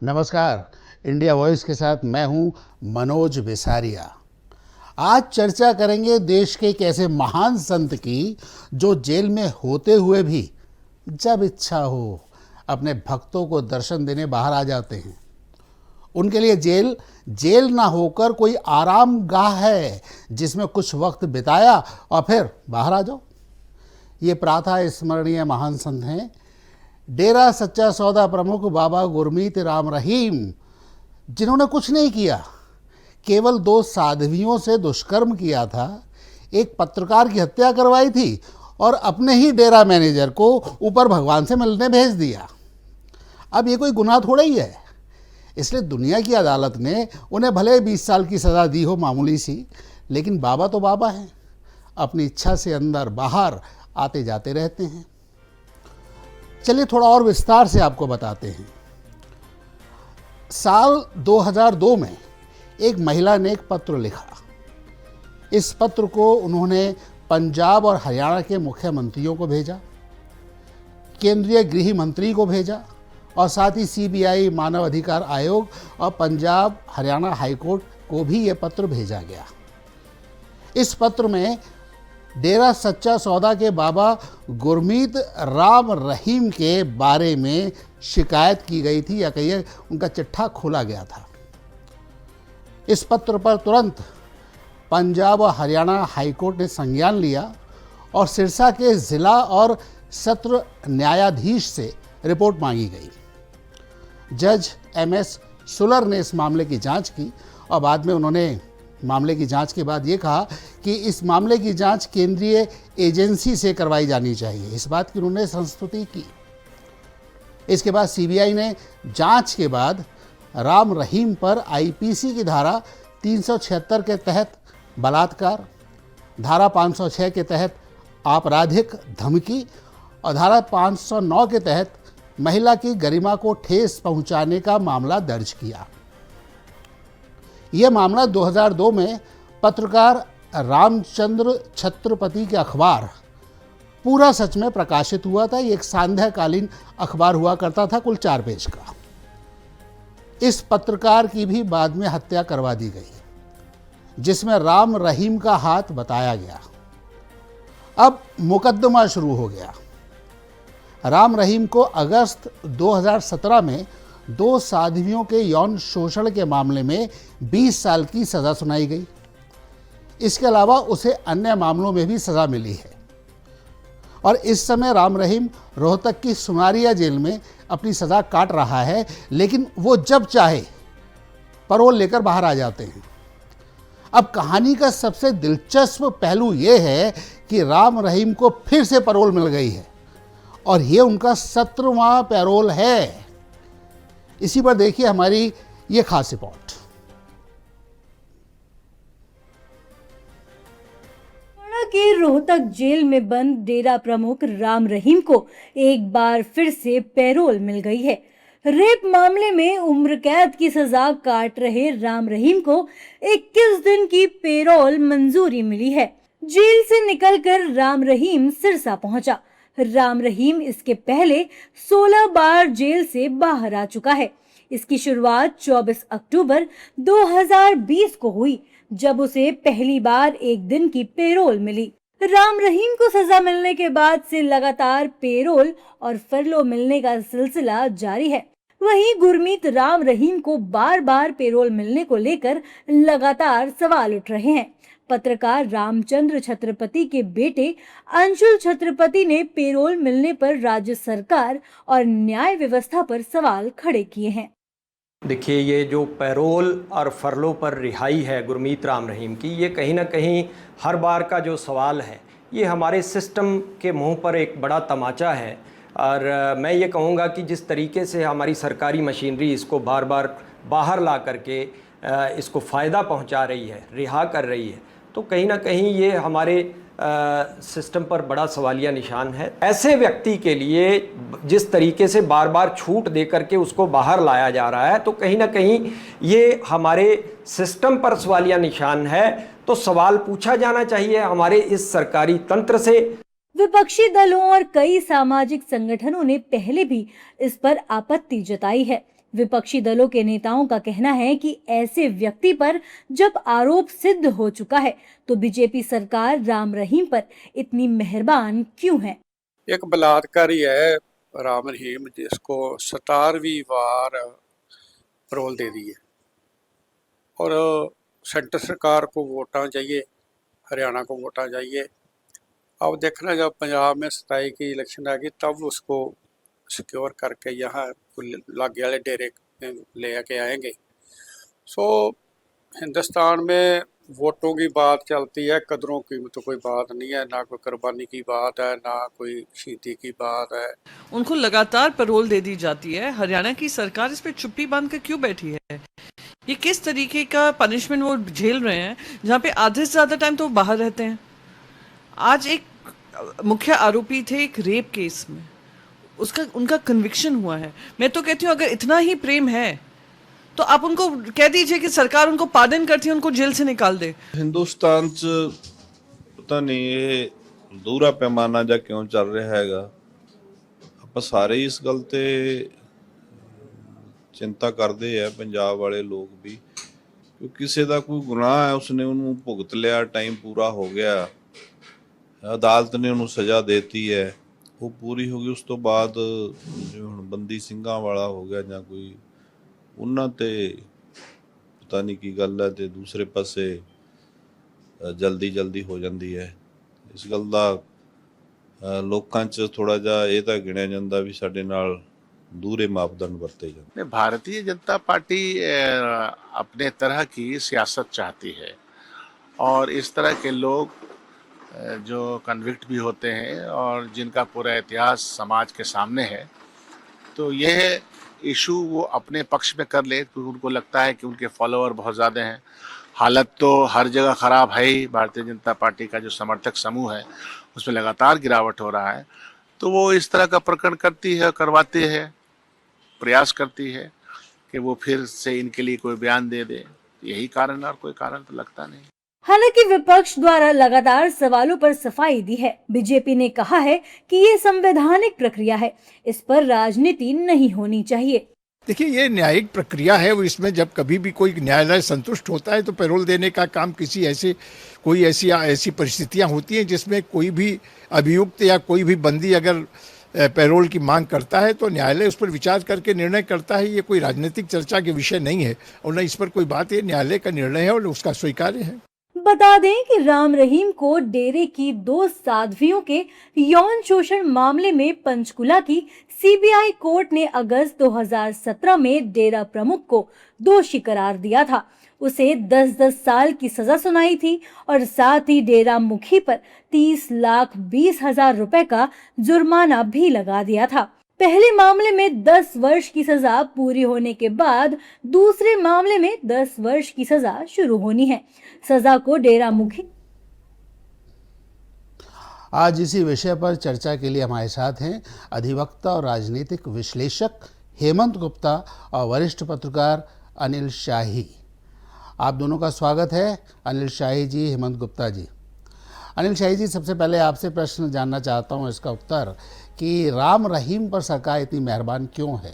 नमस्कार। India voice के साथ मैं हूं मनोज विसारिया। आज चर्चा करेंगे देश के एक ऐसे महान संत की जो जेल में होते हुए भी जब इच्छा हो अपने भक्तों को दर्शन देने बाहर आ जाते हैं। उनके लिए जेल ना होकर कोई आराम गाह है जिसमें कुछ वक्त बिताया और फिर बाहर आ जाओ। ये प्रातः स्मरणीय महान संत हैं डेरा सच्चा सौदा प्रमुख बाबा गुरमीत राम रहीम, जिन्होंने कुछ नहीं किया, केवल 2 साध्वियों से दुष्कर्म किया था, एक पत्रकार की हत्या करवाई थी और अपने ही डेरा मैनेजर को ऊपर भगवान से मिलने भेज दिया। अब ये कोई गुनाह थोड़ा ही है, इसलिए दुनिया की अदालत ने उन्हें भले 20 साल की सज़ा दी हो मामूली सी, लेकिन बाबा तो बाबा हैं, अपनी इच्छा से अंदर बाहर आते जाते रहते हैं। चलिए थोड़ा और विस्तार से आपको बताते हैं। साल 2002 में एक महिला ने एक पत्र लिखा। इस पत्र को उन्होंने पंजाब और हरियाणा के मुख्यमंत्रियों को भेजा, केंद्रीय गृह मंत्री को भेजा और साथ ही सीबीआई, मानव अधिकार आयोग और पंजाब हरियाणा हाईकोर्ट को भी ये पत्र भेजा गया। इस पत्र में डेरा सच्चा सौदा के बाबा गुरमीत राम रहीम के बारे में शिकायत की गई थी, या कहिए उनका चिट्ठा खोला गया था। इस पत्र पर तुरंत पंजाब और हरियाणा हाईकोर्ट ने संज्ञान लिया और सिरसा के जिला और सत्र न्यायाधीश से रिपोर्ट मांगी गई। जज MS सुलर ने इस मामले की जांच की और बाद में उन्होंने मामले की जांच के बाद ये कहा कि इस मामले की जांच केंद्रीय एजेंसी से करवाई जानी चाहिए। इस बात की उन्होंने संस्तुति की। इसके बाद सीबीआई ने जांच के बाद राम रहीम पर IPC की धारा 376 के तहत बलात्कार, धारा 506 के तहत आपराधिक धमकी और धारा 509 के तहत महिला की गरिमा को ठेस पहुंचाने का मामला दर्ज किया। यह मामला 2002 में पत्रकार रामचंद्र छत्रपति के अखबार पूरा सच में प्रकाशित हुआ था। ये एक सांध्याकालीन अखबार हुआ करता था, कुल 4 पेज का। इस पत्रकार की भी बाद में हत्या करवा दी गई, जिसमें राम रहीम का हाथ बताया गया। अब मुकदमा शुरू हो गया। राम रहीम को अगस्त 2017 में 2 साध्वियों के यौन शोषण के मामले में 20 साल की सज़ा सुनाई गई। इसके अलावा उसे अन्य मामलों में भी सज़ा मिली है और इस समय राम रहीम रोहतक की सुनारिया जेल में अपनी सज़ा काट रहा है, लेकिन वो जब चाहे पैरोल लेकर बाहर आ जाते हैं। अब कहानी का सबसे दिलचस्प पहलू ये है कि राम रहीम को फिर से पैरोल मिल गई है और ये उनका 17वां पैरोल है। इसी पर देखिए हमारी ये खास रिपोर्ट। हरियाणा के रोहतक जेल में बंद डेरा प्रमुख राम रहीम को एक बार फिर से पैरोल मिल गई है। रेप मामले में उम्र कैद की सजा काट रहे राम रहीम को 21 दिन की पैरोल मंजूरी मिली है। जेल से निकलकर राम रहीम सिरसा पहुंचा। राम रहीम इसके पहले 16 बार जेल से बाहर आ चुका है। इसकी शुरुआत 24 अक्टूबर 2020 को हुई, जब उसे पहली बार 1 दिन की पैरोल मिली। राम रहीम को सजा मिलने के बाद से लगातार पैरोल और फरलो मिलने का सिलसिला जारी है। वहीं गुरमीत राम रहीम को बार बार पैरोल मिलने को लेकर लगातार सवाल उठ रहे हैं। पत्रकार रामचंद्र छत्रपति के बेटे अंशुल छत्रपति ने पैरोल मिलने पर राज्य सरकार और न्याय व्यवस्था पर सवाल खड़े किए हैं। देखिए, ये जो पैरोल और फरलो पर रिहाई है गुरमीत राम रहीम की, ये कहीं ना कहीं हर बार का जो सवाल है, ये हमारे सिस्टम के मुंह पर एक बड़ा तमाचा है। और मैं ये कहूँगा कि जिस तरीके से हमारी सरकारी मशीनरी इसको बार बार बाहर ला करके इसको फ़ायदा पहुँचा रही है, रिहा कर रही है, तो कहीं ना कहीं ये हमारे सिस्टम पर बड़ा सवालिया निशान है। ऐसे व्यक्ति के लिए जिस तरीके से बार बार छूट दे करके उसको बाहर लाया जा रहा है, तो कहीं ना कहीं ये हमारे सिस्टम पर सवालिया निशान है। तो सवाल पूछा जाना चाहिए हमारे इस सरकारी तंत्र से। विपक्षी दलों और कई सामाजिक संगठनों ने पहले भी इस पर आपत्ति जताई है। विपक्षी दलों के नेताओं का कहना है कि ऐसे व्यक्ति पर जब आरोप सिद्ध हो चुका है तो बीजेपी सरकार राम रहीम पर इतनी मेहरबान क्यों है। एक बलात्कारी है राम रहीम, जिसको 17वीं बार पैरोल दे दी है और सेंटर सरकार को वोटां चाहिए, हरियाणा को वोटां चाहिए। अब देखना जब पंजाब में 27 की इलेक्शन आएगी तब उसको सिक्योर करके यहाँ लागे वाले डेरे ले आके आएंगे। सो हिंदुस्तान में वोटों की बात चलती है, कदरों की तो कोई बात नहीं है, ना कोई कुर्बानी की बात है, ना कोई शहीदी की बात है। उनको लगातार पैरोल दे दी जाती है। हरियाणा की सरकार इस पे चुप्पी बांध कर क्यों बैठी है? ये किस तरीके का पनिशमेंट वो झेल रहे हैं, जहाँ पे आधे से ज्यादा टाइम तो वो बाहर रहते हैं। आज एक मुख्य आरोपी थे एक रेप केस में, उनका कन्विक्शन हुआ है। मैं तो कहती हूँ अगर इतना ही प्रेम है तो आप उनको कह दीजिए कि सरकार उनको पार्डन करती है, उनको जेल से निकाल दे। हिंदुस्तान च पता नहीं ये दूरा पैमाना ਜਾਂ ਕਿਉਂ ਚੱਲ ਰਿਹਾ ਹੈਗਾ। ਆਪਾਂ ਸਾਰੇ ਇਸ ਗੱਲ ਤੇ ਚਿੰਤਾ ਕਰਦੇ ਆ, ਪੰਜਾਬ ਵਾਲੇ ਲੋਕ ਵੀ, ਕਿਉਂਕਿ ਕਿਸੇ ਦਾ ਕੋਈ ਗੁਨਾਹ ਹੈ, ਉਸਨੇ ਉਹਨੂੰ ਭੁਗਤ ਲਿਆ, ਟਾਈਮ ਪੂਰਾ ਹੋ ਗਿਆ, ਅਦਾਲਤ ਨੇ ਉਹਨੂੰ ਸਜ਼ਾ ਦੇਤੀ ਹੈ, ਉਹ ਪੂਰੀ ਹੋ ਗਈ। ਉਸ ਤੋਂ ਬਾਅਦ ਜਿਵੇਂ ਹੁਣ ਬੰਦੀ ਸਿੰਘਾਂ ਵਾਲਾ ਹੋ ਗਿਆ ਜਾਂ ਕੋਈ, ਉਹਨਾਂ ਤੇ ਪਤਾ ਨਹੀਂ ਕੀ ਗੱਲ ਹੈ, ਤੇ ਦੂਸਰੇ ਪਾਸੇ ਜਲਦੀ ਹੋ ਜਾਂਦੀ ਹੈ। ਇਸ ਗੱਲ ਦਾ ਲੋਕਾਂ 'ਚ ਥੋੜਾ ਜਿਹਾ ਇਹ ਤਾਂ ਗਿਣਿਆ ਜਾਂਦਾ ਵੀ ਸਾਡੇ ਨਾਲ दूरे मापदंड बरते जाते। भारतीय जनता पार्टी अपने तरह की सियासत चाहती है और इस तरह के लोग जो कन्विक्ट भी होते हैं और जिनका पूरा इतिहास समाज के सामने है, तो यह इशू वो अपने पक्ष में कर ले, क्योंकि उनको लगता है कि उनके फॉलोअर बहुत ज़्यादा हैं। हालत तो हर जगह ख़राब है ही। भारतीय जनता पार्टी का जो समर्थक समूह है उसमें लगातार गिरावट हो रहा है, तो वो इस तरह का प्रकरण करती है, करवाती है, प्रयास करती है कि वो फिर से इनके लिए कोई बयान दे दे। यही कारण, और कोई कारण तो लगता नहीं। हालांकि विपक्ष द्वारा लगातार सवालों पर सफाई दी है। बीजेपी ने कहा है कि ये संवैधानिक प्रक्रिया है, इस पर राजनीति नहीं होनी चाहिए। देखिए, ये न्यायिक प्रक्रिया है, वो इसमें जब कभी भी कोई न्यायालय संतुष्ट होता है तो पैरोल देने का काम किसी ऐसी परिस्थितियां होती हैं जिसमें कोई भी अभियुक्त या कोई भी बंदी अगर पैरोल की मांग करता है तो न्यायालय उस पर विचार करके निर्णय करता है। ये कोई राजनीतिक चर्चा के विषय नहीं है और न इस पर कोई बात, ये न्यायालय का निर्णय है और उसका स्वीकार्य है। बता दें कि राम रहीम को डेरे की 2 साध्वियों के यौन शोषण मामले में पंचकुला की सीबीआई कोर्ट ने अगस्त 2017 में डेरा प्रमुख को दोषी करार दिया था। उसे 10-10 साल की सजा सुनाई थी और साथ ही डेरा मुखी पर 30,20,000 रुपए का जुर्माना भी लगा दिया था। पहले मामले में 10 वर्ष की सजा पूरी होने के बाद दूसरे मामले में 10 वर्ष की सजा शुरू होनी है। सजा को डेरा मुखी। आज इसी विषय पर चर्चा के लिए हमारे साथ हैं अधिवक्ता और राजनीतिक विश्लेषक हेमंत गुप्ता और वरिष्ठ पत्रकार अनिल शाही। आप दोनों का स्वागत है, अनिल शाही जी, हेमंत गुप्ता जी। अनिल शाही जी, सबसे पहले आपसे प्रश्न जानना चाहता हूं, इसका उत्तर, कि राम रहीम पर सरकार इतनी मेहरबान क्यों है?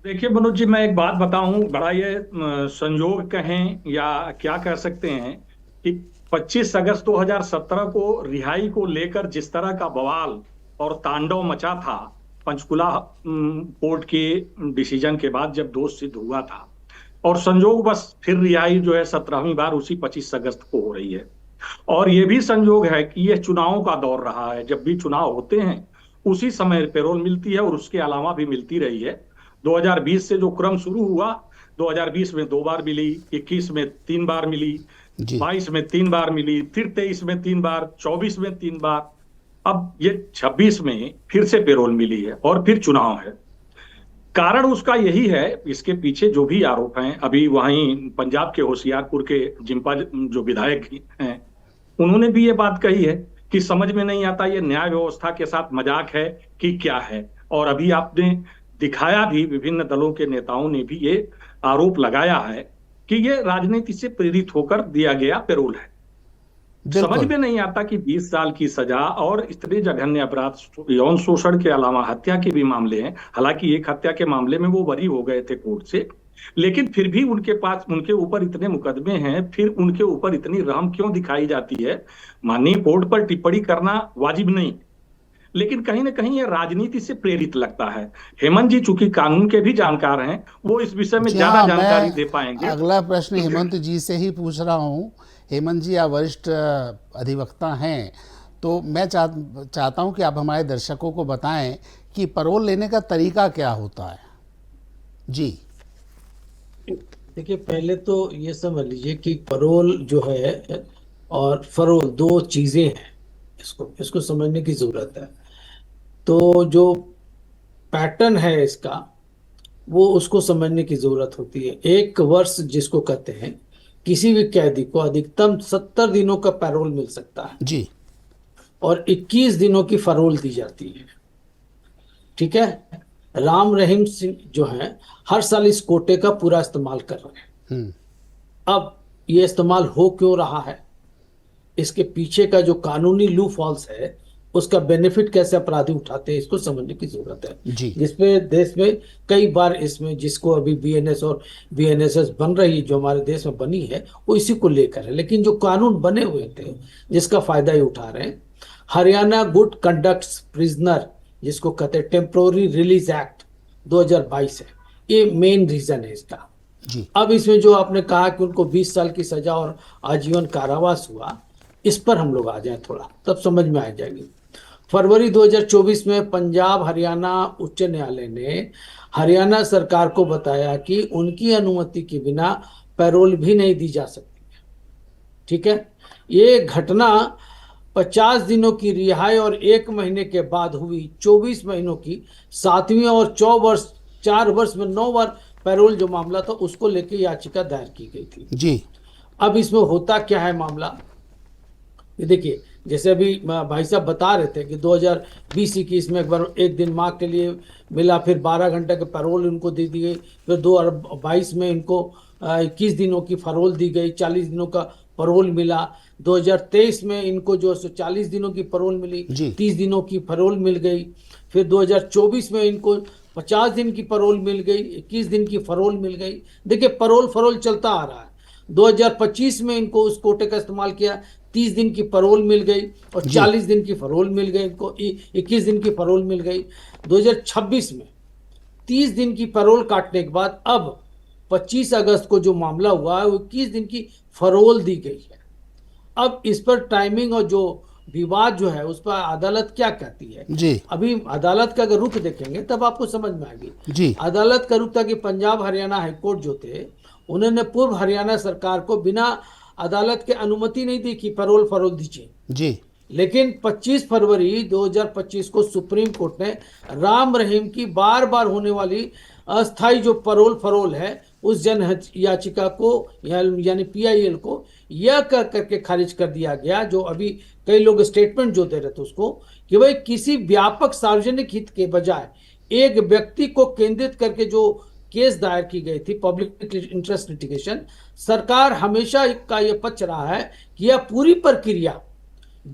देखिए मनोज जी, मैं एक बात बताऊं, बड़ा ये संयोग कहें या क्या कह सकते हैं कि 25 अगस्त 2017 को रिहाई को लेकर जिस तरह का बवाल और तांडव मचा था पंचकुला कोर्ट के डिसीजन के बाद, जब दोष सिद्ध हुआ था, और संयोग बस फिर रिहाई जो है 17वीं बार उसी 25 अगस्त को हो रही है। और ये भी संयोग है कि यह चुनावों का दौर रहा है। जब भी चुनाव होते हैं उसी समय पैरोल मिलती है और उसके अलावा भी मिलती रही है। 2020 से जो क्रम शुरू हुआ, 2020 में 2 बार मिली, 21 में 3 बार मिली, 22 में 3 बार मिली, फिर 23 में 3 बार, 24 में 3 बार, अब ये 26 में फिर से पैरोल मिली है और फिर चुनाव है। कारण उसका यही है, इसके पीछे जो भी आरोप हैं, अभी वहीं पंजाब के होशियारपुर के जिम्पा जो विधायक हैं, उन्होंने भी ये बात कही है कि समझ में नहीं आता ये न्याय व्यवस्था के साथ मजाक है कि क्या है। और अभी आपने दिखाया भी, विभिन्न दलों के नेताओं ने भी ये आरोप लगाया है कि ये राजनीति से प्रेरित होकर दिया गया पैरोल है। समझ में नहीं आता कि 20 साल की सजा और इतने जघन्य अपराध, यौन शोषण के अलावा हत्या के भी मामले हैं। हालांकि एक हत्या के मामले में वो बरी हो गए थे कोर्ट से, लेकिन फिर भी उनके ऊपर इतने मुकदमे हैं, फिर उनके ऊपर इतनी रहम क्यों दिखाई जाती है? माननीय कोर्ट पर टिप्पणी करना वाजिब नहीं, लेकिन कहीं ना कहीं ये राजनीति से प्रेरित लगता है। हेमंत जी चूंकि कानून के भी जानकार हैं, वो इस विषय में जी ज्यादा हाँ, जानकारी मैं दे पाएंगे। अगला प्रश्न हेमंत जी से ही पूछ रहा हूँ। हेमंत जी, आप वरिष्ठ अधिवक्ता हैं, तो मैं चाहता हूँ कि आप हमारे दर्शकों को बताएं कि पैरोल लेने का तरीका क्या होता है। जी देखिए, पहले तो ये समझ लीजिए कि पैरोल जो है और फरोल दो चीजें हैं, इसको समझने की जरूरत है। तो जो पैटर्न है इसका, वो उसको समझने की जरूरत होती है। 1 वर्ष जिसको कहते हैं, किसी भी कैदी को अधिकतम 70 दिनों का पैरोल मिल सकता है जी और 21 दिनों की फरोल दी जाती है। ठीक है। राम रहीम सिंह जो हैं, हर साल इस कोटे का पूरा इस्तेमाल कर रहे हैं। अब ये इस्तेमाल हो क्यों रहा है, इसके पीछे का जो कानूनी लू फॉल्स है, उसका बेनिफिट कैसे अपराधी उठाते हैं, इसको समझने की जरूरत है। जी जिसपे देश में कई बार इसमें, जिसको अभी बीएनएस और बीएनएसएस बन रही, जो हमारे देश में बनी है, वो इसी को लेकर है। लेकिन जो कानून बने हुए थे, जिसका फायदा ये उठा रहे हैं, हरियाणा गुड कंडक्ट प्रिजनर, जिसको कहते हैं टेम्पोररी रिलीज एक्ट 2022 है, ये मेन रीजन है इसका। जी अब इसमें जो आपने कहा कि उनको 20 साल की सजा और आजीवन कारावास हुआ, इस पर हम लोग आ जाएं थोड़ा, तब समझ में आ जाएगी। फरवरी 2024 में पंजाब हरियाणा उच्च न्यायालय ने हरियाणा सरकार को बताया कि उनकी अनुमति के बिना पैरोल भी नहीं दी जा सकती है। ठीक है। ये घटना 50 दिनों की रिहाई और 1 महीने के बाद हुई 24 महीनों की 7वीं और 4 वर्ष में 9 बार पैरोल जो मामला था, उसको लेकर याचिका दायर की गई थी। जी अब इसमें होता क्या है मामला, ये देखिए, जैसे अभी भाई साहब बता रहे थे कि 2020-21 में एक बार 1 दिन माँ के लिए मिला, फिर 12 घंटे के पैरोल इनको दे दी गई, फिर 2022 में इनको 21 दिनों की पैरोल दी गई, 40 दिनों का पैरोल मिला। 2023 में इनको जो 40 दिनों की पैरोल मिली, 30 दिनों की पैरोल मिल गई। फिर 2024 में इनको 50 दिन की पैरोल मिल गई, 21 दिन की पैरोल मिल गई। देखिए, पैरोल चलता आ रहा है। 2025 में इनको उस कोटे का इस्तेमाल किया, 30 दिन की पैरोल मिल गई और 40 दिन की पैरोल मिल गई, इनको 21 दिन की पैरोल मिल गई। 2026 में 30 दिन की पैरोल काटने के बाद अब 25 अगस्त को जो मामला हुआ है, वो 21 दिन की पैरोल दी गई है। अब इस पर टाइमिंग और जो विवाद जो है, उस पर अदालत क्या कहती है जी अभी अदालत का अगर रुख देखेंगे तब आपको समझ में आएगी। जी अदालत का रुख था कि पंजाब हरियाणा हाईकोर्ट जो थे, उन्होंने पूर्व हरियाणा सरकार को बिना अदालत के अनुमति नहीं दी कि पैरोल दीजिए। जी लेकिन 25 फरवरी 2025 को सुप्रीम कोर्ट ने राम रहीम की बार बार होने वाली अस्थाई जो पैरोल है, उस जन याचिका को यानी PIL को यह कह करके खारिज कर दिया गया, जो अभी कई लोग स्टेटमेंट जो दे रहे थे उसको, कि भाई किसी व्यापक सार्वजनिक हित के बजाय एक व्यक्ति को केंद्रित करके जो केस दायर की गई थी, पब्लिक इंटरेस्ट लिटिगेशन, सरकार हमेशा का यह पक्ष रहा है कि यह पूरी प्रक्रिया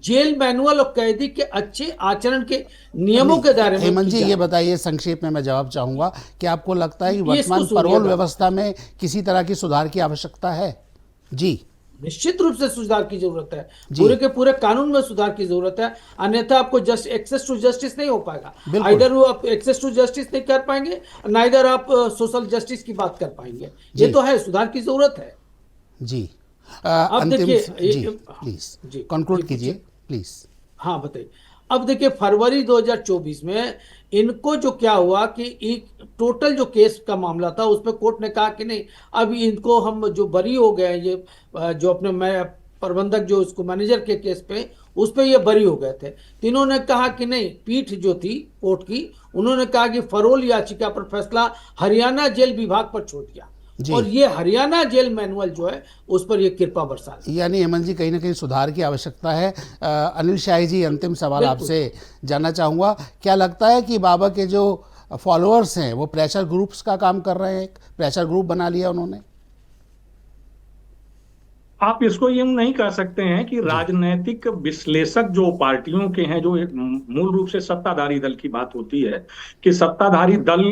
जेल मैनुअल और कैदी के अच्छे आचरण के नियमों के दायरे में। हेमंत जी, ये बताइए, संक्षेप में मैं जवाब चाहूंगा कि आपको लगता है कि वर्तमान पैरोल व्यवस्था में किसी तरह की सुधार की आवश्यकता है? जी, निश्चित रूप से सुधार की जरूरत है, पूरे के पूरे कानून में सुधार की जरूरत है, अन्यथा आपको एक्सेस टू जस्टिस नहीं हो पाएगा। आइदर वो आप एक्सेस टू जस्टिस नहीं कर पाएंगे, नाइदर आप सोशल जस्टिस की बात कर पाएंगे। ये तो है, सुधार की जरूरत है। जी अब देखिए, प्लीज कंक्लूड कीजिए प्लीज। हाँ बताइए। अब देखिए, फरवरी 2024 में इनको जो क्या हुआ कि एक टोटल जो केस का मामला था, उसमें कोर्ट ने कहा कि नहीं, अब इनको हम जो बरी हो गए, ये जो अपने प्रबंधक जो इसको मैनेजर के केस पे, उस पे ये बरी हो गए थे। तो इन्होंने कहा कि नहीं, पीठ जो थी कोर्ट की, उन्होंने कहा कि पैरोल याचिका पर फैसला हरियाणा जेल विभाग पर छोड़ दिया, और ये हरियाणा जेल मैनुअल जो है उस पर ये कृपा बरसा। यानी हेमंत जी, कहीं ना कहीं सुधार की आवश्यकता है। अनिल शाही जी, अंतिम सवाल आपसे जानना चाहूँगा, क्या लगता है कि बाबा के जो फॉलोअर्स हैं वो प्रेशर ग्रुप्स का काम कर रहे हैं? प्रेशर ग्रुप बना लिया उन्होंने? आप इसको ये नहीं कह सकते हैं कि राजनीतिक विश्लेषक जो पार्टियों के हैं, जो एक मूल रूप से सत्ताधारी दल की बात होती है, कि सत्ताधारी दल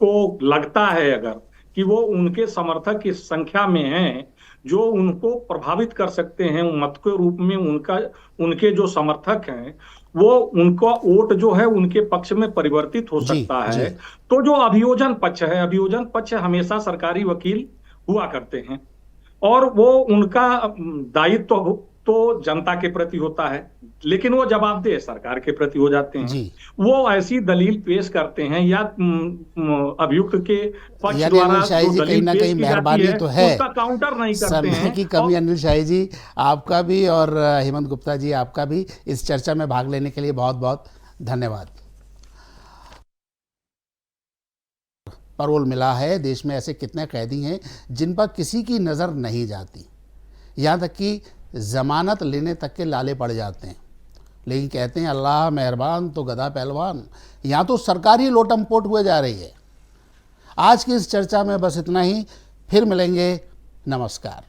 को लगता है अगर कि वो उनके समर्थक की संख्या में हैं जो उनको प्रभावित कर सकते हैं मत के रूप में, उनके जो समर्थक हैं वो उनका वोट जो है उनके पक्ष में परिवर्तित हो सकता है। तो जो अभियोजन पक्ष हमेशा सरकारी वकील हुआ करते हैं और वो उनका दायित्व तो जनता के प्रति होता है, लेकिन वो जवाबदेह सरकार के प्रति हो जाते हैं। वो ऐसी दलील पेश करते हैं या अभियुक्त के पक्ष द्वारा शाही जी कहीं ना कहीं मेहरबानी तो है, उसका काउंटर नहीं करते समय हैं। की कमी। अनिल शाही जी आपका भी और हेमंत गुप्ता जी आपका भी इस चर्चा में भाग लेने के लिए बहुत बहुत धन्यवाद। पैरोल मिला है, देश में ऐसे कितने कैदी हैं जिन पर किसी की नज़र नहीं जाती, यहाँ तक कि ज़मानत लेने तक के लाले पड़ जाते हैं, लेकिन कहते हैं अल्लाह मेहरबान तो गधा पहलवान। यहाँ तो सरकार ही लोटमपोट हुए जा रही है। आज की इस चर्चा में बस इतना ही, फिर मिलेंगे, नमस्कार।